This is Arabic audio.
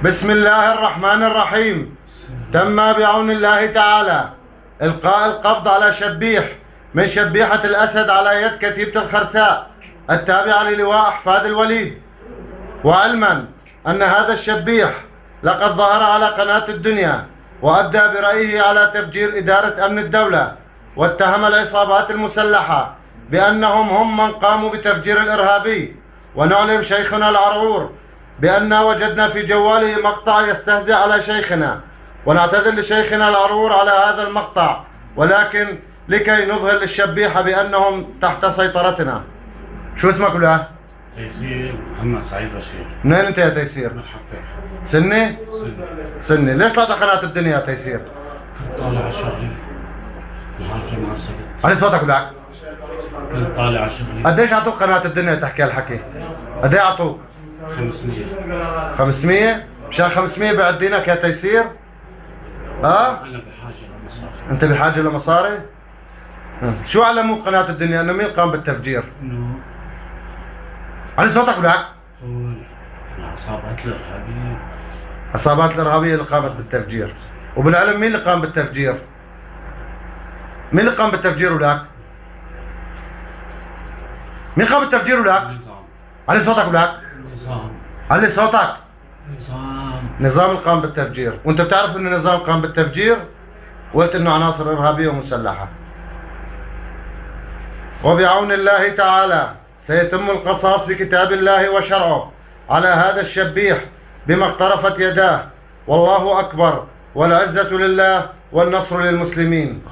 بسم الله الرحمن الرحيم. تم بعون الله تعالى إلقاء القبض على شبيح من شبيحة الأسد على يد كتيبة الخرساء التابعة للواء أحفاد الوليد، وعلما أن هذا الشبيح لقد ظهر على قناة الدنيا وأبدى برأيه على تفجير إدارة أمن الدولة، واتهم العصابات المسلحة بأنهم هم من قاموا بتفجير الإرهابي. ونعلم شيخنا العرعور بأننا وجدنا في جواله مقطع يستهزئ على شيخنا، ونعتذر لشيخنا العرعور على هذا المقطع، ولكن لكي نظهر للشبيحة بأنهم تحت سيطرتنا. شو اسمك ولا؟ تيسير محمد سعيد بشير. منين انت يا تيسير؟ من حفاح. سني؟ سني. سني. ليش طلعت قناة الدنيا يا تيسير؟ كنت طالع على شغلي نهار جمعة السبت. علي صوتك ولا؟ كنت طالع على شغلي. قديش اعطوك قناة الدنيا تحكي هالحكي؟ قد ايه اعطوك؟ 500. 500؟ مشان 500 بيعدينك يا تيسير؟ ها؟ أنا بحاجة لمصاري. انت بحاجة لمصاري؟ شو علموك قناة الدنيا؟ انه مين قام بالتفجير؟ إنه علي صوتك ولا؟ هو العصابات الإرهابية. العصابات الارهابية اللي قامت بالتفجير. وبالعلم مين اللي قام بالتفجير؟ مين اللي قام بالتفجير ولاك؟ مين قام بالتفجير ولاك؟ نظام. علي صوتك ولاك؟ نظام. علي صوتك. نظام اللي قام بالتفجير، وانت بتعرف ان النظام قام بالتفجير وقلت انه عناصر ارهابيه ومسلحه. وبعون الله تعالى سيتم القصاص بكتاب الله وشرعه على هذا الشبيح بما اقترفت يداه، والله اكبر، والعزه لله والنصر للمسلمين.